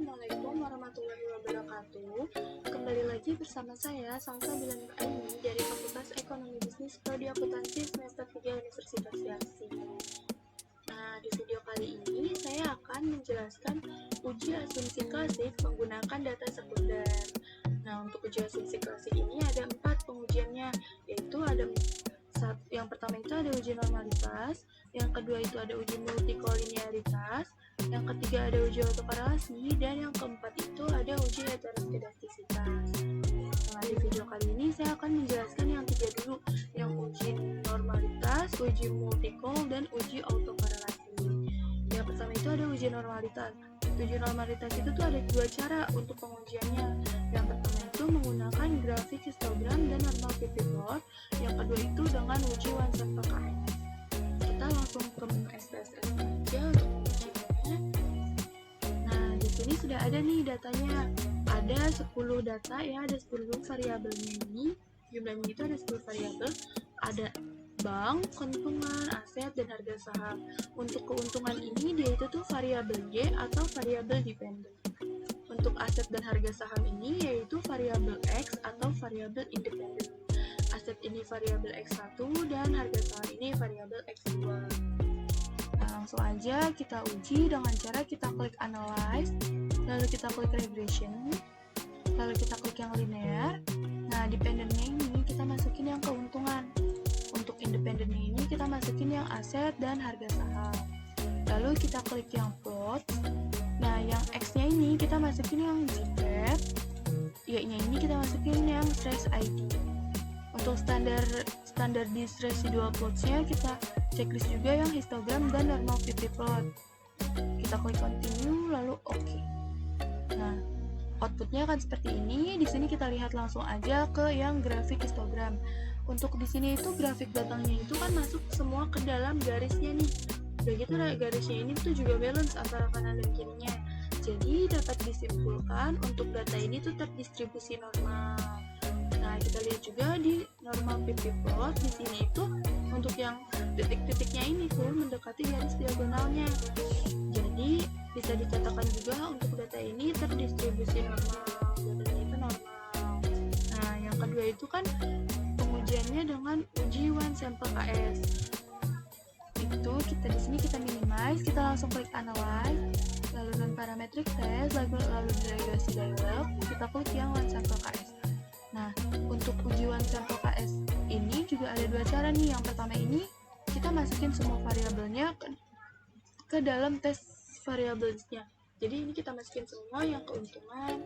Assalamualaikum warahmatullahi wabarakatuh. Kembali lagi bersama saya, Salsa Bilani Aini dari Fakultas Ekonomi Bisnis Prodi Akuntansi semester 3 Universitas Yarsi. Nah, di video kali ini saya akan menjelaskan uji asumsi klasik menggunakan data sekunder. Nah, untuk uji asumsi klasik ini ada 4 pengujiannya, yaitu ada yang pertama itu ada uji normalitas, yang kedua itu ada uji multikolinearitas, yang ketiga ada uji autokorelasi, dan yang keempat itu ada uji heteroskedastisitas. Nah, di video kali ini saya akan menjelaskan yang tiga dulu, yang uji normalitas, uji multikol, dan uji autokorelasi. Yang pertama itu ada uji normalitas. Uji normalitas itu tuh ada dua cara untuk pengujiannya. Yang pertama itu menggunakan grafik histogram dan normal PP plot. Yang kedua itu dengan uji one sample KS. Kita langsung ke menu SPSS aja untuk mengujinya. Nah, di sini sudah ada nih datanya. Ada 10 data ya, ada 10 variabelnya ini. Jumlahnya itu ada 10 variabel. Ada bank, keuntungan, aset, dan harga saham. Untuk keuntungan ini dia itu tuh variabel Y atau variabel dependent. Untuk aset dan harga saham ini yaitu variabel X atau variabel independent. Aset ini variabel X1 dan harga saham ini variabel X2. Nah, langsung aja kita uji dengan cara kita klik analyze, lalu kita klik regression, lalu kita klik yang linear. Nah, dependentnya ini kita masukin yang keuntungan. Untuk independennya ini kita masukin yang aset dan harga saham. Lalu kita klik yang plot. Nah, yang X-nya ini kita masukin yang zip, Y-nya ini kita masukin yang stress ID. Untuk standar di residual plots-nya kita checklist juga yang histogram dan normal PP plot. Kita klik continue lalu oke. Nah, outputnya akan seperti ini. Di sini kita lihat langsung aja ke yang grafik histogram. Untuk di sini itu grafik datangnya itu kan masuk semua ke dalam garisnya nih. Begitu garisnya ini tuh juga balance antara kanan dan kirinya. Jadi dapat disimpulkan untuk data ini tuh terdistribusi normal. Nah, kita lihat juga di normal PP plot di sini itu untuk yang titik-titiknya ini tuh mendekati garis diagonalnya. Jadi bisa dikatakan juga untuk data ini terdistribusi normal. Datanya itu normal. Nah, yang kedua itu kan pengujiannya dengan uji one sample KS. Itu kita di sini kita minimize, kita langsung klik analyze, lalu non parametric test, lalu delegasi dialog, kita klik yang one sample KS. Nah, untuk uji one sample KS ini juga ada dua cara nih. Yang pertama ini kita masukin semua variabelnya ke dalam tes variabelnya. Jadi ini kita masukin semua yang keuntungan,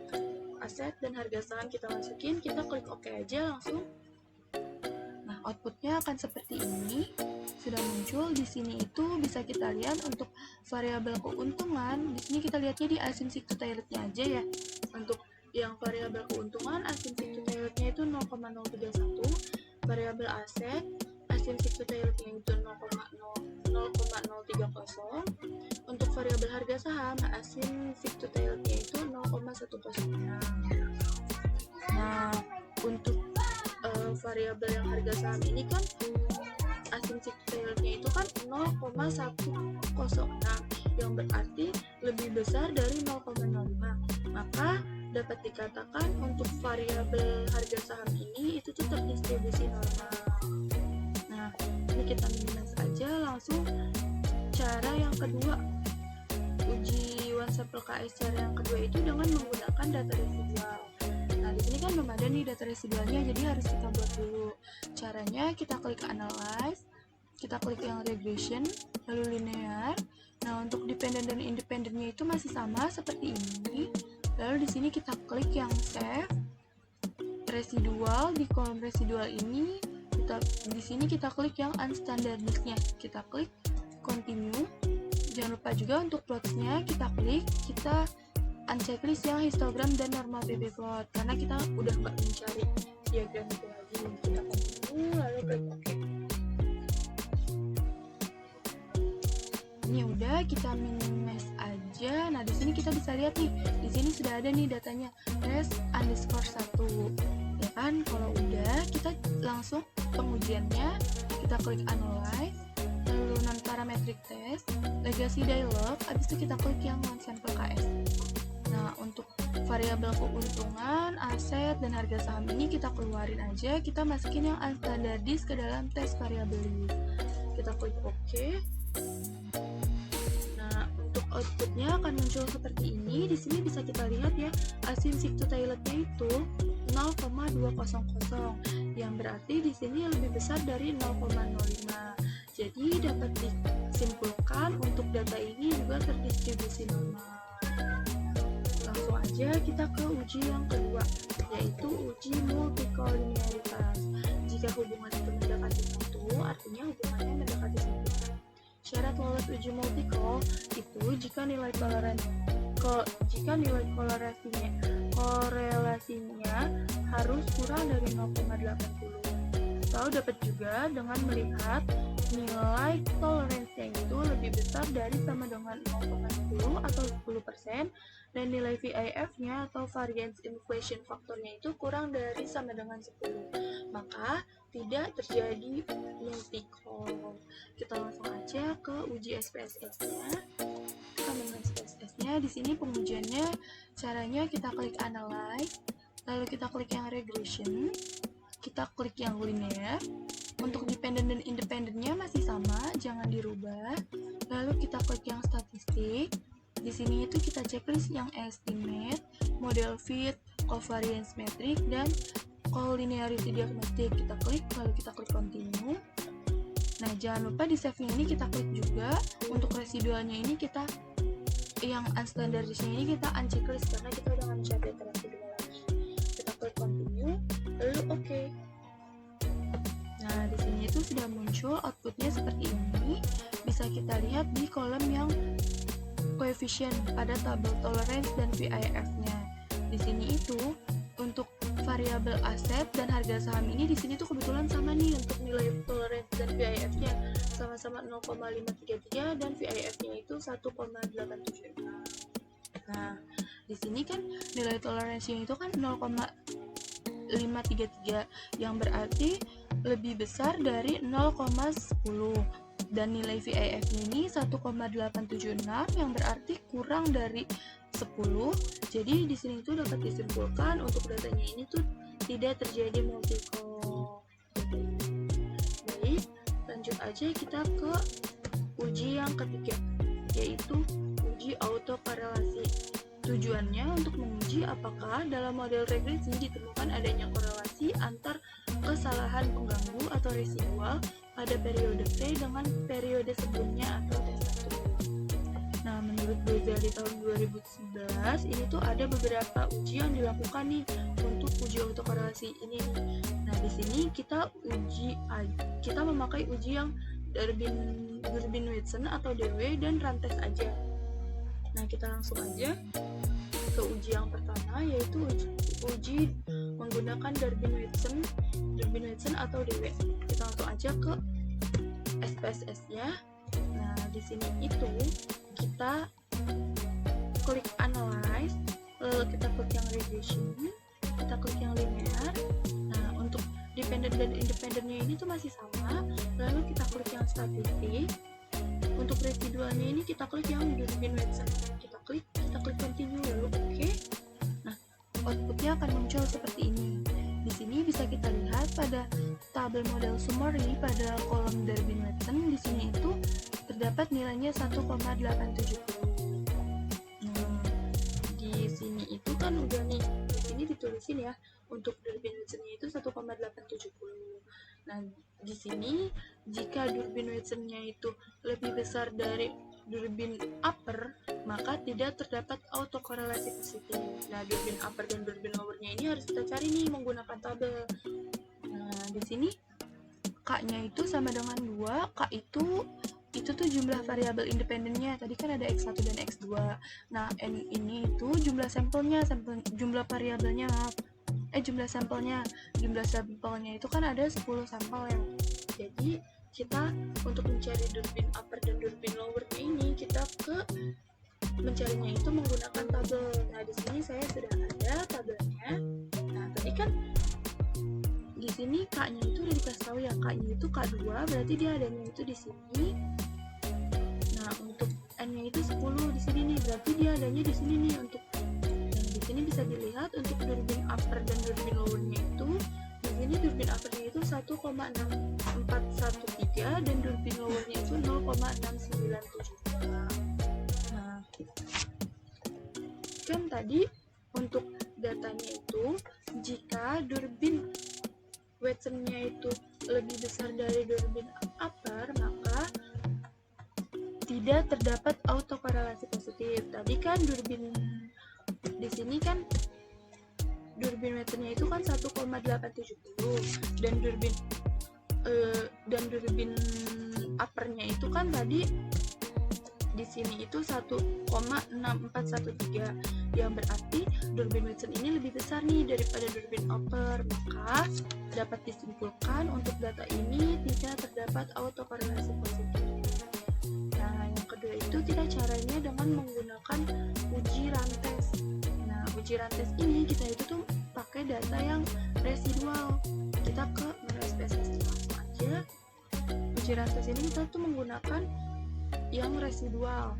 aset, dan harga saham kita masukin, kita klik OK aja langsung. Nah, outputnya akan seperti ini. Sudah muncul di sini itu bisa kita lihat untuk variabel keuntungan. Di sini kita lihatnya di asymmetric to tailored-nya aja ya. Untuk yang variabel keuntungan asymmetric to tailored-nya itu 0,031, variabel aset asymmetric to tailored-nya itu 0,030. Untuk variabel harga saham asymmetric to tailored-nya itu 0,106. Nah, untuk variabel yang harga saham ini kan asymmetric to tailored-nya itu kan 0,106 yang berarti lebih besar dari 0,05. Maka dapat dikatakan untuk variabel harga saham ini itu tuh terdistribusi normal. Nah, ini kita minimize aja langsung cara yang kedua. Uji one sample KS cara yang kedua itu dengan menggunakan data residual. Nah, di sini kan belum ada nih data residualnya, jadi harus kita buat dulu. Caranya kita klik analyze, kita klik yang regression, lalu linear. Nah, untuk dependent dan independentnya itu masih sama seperti ini. Lalu di sini kita klik yang save, residual. Di kolom residual ini di sini kita klik yang unstandardized-nya. Kita klik continue. Jangan lupa juga untuk plots-nya kita klik, kita unchecklist yang histogram dan normal PP plot karena kita udah nggak mencari diagram itu lagi. Kita continue lalu klik OK. Ini udah, kita minimize aja. Nah, di sini kita bisa lihat nih, di sini sudah ada nih datanya res_1 ya kan. Kalau udah, kita langsung pengujiannya, kita klik analyze, lalu non parametric test, legacy dialog, habis itu kita klik yang one sample KS. Nah, untuk variabel keuntungan, aset, dan harga saham ini kita keluarin aja, kita masukin yang unstandardized ke dalam tes variabel list. Kita klik OK. Nah, untuk outputnya akan muncul seperti ini. Di sini bisa kita lihat ya, asymmetric to Taylor-nya itu 0,200, yang berarti di sini lebih besar dari 0,05. Jadi dapat disimpulkan untuk data ini juga terdistribusi normal. Langsung aja kita ke uji yang kedua, yaitu uji multikolinearitas. Jika hubungan itu mendekati 1, artinya hubungannya mendekati 1. Syarat lolos uji multikol itu jika nilai korelasinya harus kurang dari 0,80. Atau dapat juga dengan melihat nilai toleransinya itu lebih besar dari sama dengan 0,10 atau 10%, dan nilai VIF-nya atau variance inflation faktornya itu kurang dari sama dengan 10. Maka tidak terjadi multikol. Kita langsung aja ke uji SPSS-nya. Kita menu SPSS-nya. Di sini pengujiannya caranya kita klik analyze, lalu kita klik yang regression, kita klik yang linear. Untuk dependent dan independennya masih sama, jangan dirubah. Lalu kita klik yang statistik. Di sini itu kita checklist yang estimate, model fit, covariance metric, dan collinearity diagnostic. Kita klik, lalu kita klik continue. Nah, jangan lupa di save ini kita klik juga. Untuk residualnya ini kita, yang unstandardized ini kita unchecklist karena kita udah nggak mencari data residual lagi. Kita klik continue, lalu oke. Nah, di sini itu sudah muncul outputnya seperti ini. Bisa kita lihat di kolom yang koefisien pada tabel tolerance dan VIF-nya. Di sini itu untuk variabel aset dan harga saham ini di sini tuh kebetulan sama nih, untuk nilai tolerance dan VIF-nya sama-sama 0,533 dan VIF-nya itu 1,876. Nah, di sini kan nilai toleransinya itu kan 0,533, yang berarti lebih besar dari 0,10, dan nilai VIF-nya ini 1,876 yang berarti kurang dari 10. Jadi di sini itu dapat disimpulkan untuk datanya ini tuh tidak terjadi multikol. Baik, lanjut aja kita ke uji yang ketiga, yaitu uji autokorelasi. Tujuannya untuk menguji apakah dalam model regresi ditemukan adanya korelasi antar kesalahan pengganggu atau residual pada periode T dengan periode sebelumnya atau T1. Nah, menurut Beza di tahun 2011 ini tuh ada beberapa uji yang dilakukan nih untuk uji autokorelasi ini nih. Nah, di sini kita memakai uji yang Durbin-Watson atau DW dan Rantes aja. Nah, kita langsung aja ke uji yang pertama, yaitu uji menggunakan Durbin-Watson atau DW. Kita langsung aja ke SPSS-nya. Nah, di sini itu kita klik analyze, lalu kita klik yang regression, kita klik yang linear. Nah, untuk dependent dan independennya ini tuh masih sama, lalu kita klik yang statistik. Untuk residualnya ini kita klik yang Durbin-Watson, kita klik continue, lalu oke. Nah, outputnya akan muncul seperti ini. Di sini bisa kita lihat pada tabel model summary pada kolom Durbin-Watson, di sini itu terdapat nilainya 1,870. Nah, di sini itu kan udah nih, di sini ditulisin ya, untuk Durbin-Watsonnya itu 1,870. Nah, di sini jika Durbin-Watsonnya itu lebih besar dari Durbin upper, maka tidak terdapat autokorelasi positif. Nah, Durbin upper dan Durbin lowernya ini harus kita cari nih menggunakan tabel. Nah, di sini K-nya itu sama dengan 2, K itu tuh jumlah variabel independennya. Tadi kan ada X1 dan X2. Nah, N ini itu jumlah sampelnya, jumlah variabelnya, jumlah sampelnya. Jumlah sampelnya itu kan ada 10 sampel ya. Jadi, kita untuk mencari Durbin upper dan Durbin lowernya ini, kita mencarinya itu menggunakan tabel. Nah, di sini saya sudah ada tabelnya. Nah, tadi kan di sini K-nya itu udah dikasih tahu ya, K-nya itu K2, berarti dia adanya itu di sini. Nah, untuk N-nya itu 10 di sini nih, berarti dia adanya di sini nih untuk sini bisa dilihat untuk durbin upper dan durbin lowernya itu, di sini durbin uppernya itu 1,6413 dan durbin lowernya itu 0,697. Nah, kan tadi untuk datanya itu jika durbin Watson-nya itu lebih besar dari durbin upper, maka tidak terdapat autokorelasi positif. Tadi kan durbin di sini kan durbin Watson-nya itu kan 1,870 dan durbin upper-nya itu kan tadi di sini itu 1,6413, yang berarti durbin Watson ini lebih besar nih daripada durbin upper, maka dapat disimpulkan untuk data ini tidak terdapat autokorelasi positif. Nah, yang kedua itu kita caranya dengan menggunakan uji rantes. Nah, uji rantes ini kita itu tuh pakai data yang residual. Kita ke menu SPSS langsung aja. Uji rantes ini kita tuh menggunakan yang residual.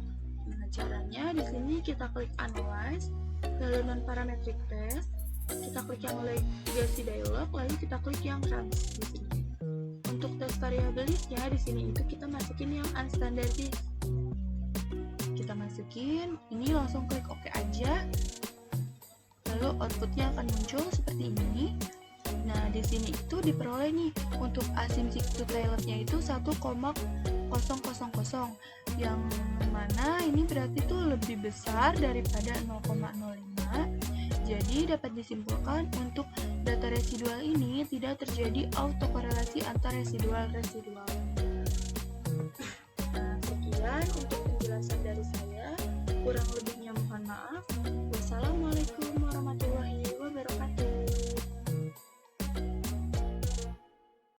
Nah, caranya di sini kita klik analyze, lalu non parametric test, kita klik yang legacy dialog, lalu kita klik yang runs di sini. Untuk tes variabilisnya di sini itu kita masukin yang unstandardized. Kita masukin, ini langsung klik OK aja. Lalu outputnya akan muncul seperti ini. Nah, di sini itu diperoleh nih untuk asymptotic to tailored-nya itu 1,000, yang mana ini berarti tuh lebih besar daripada 0,05. Jadi dapat disimpulkan untuk data residual ini tidak terjadi autokorelasi antar residual-residual. Nah, sekian untuk penjelasan dari saya. Kurang lebihnya mohon maaf.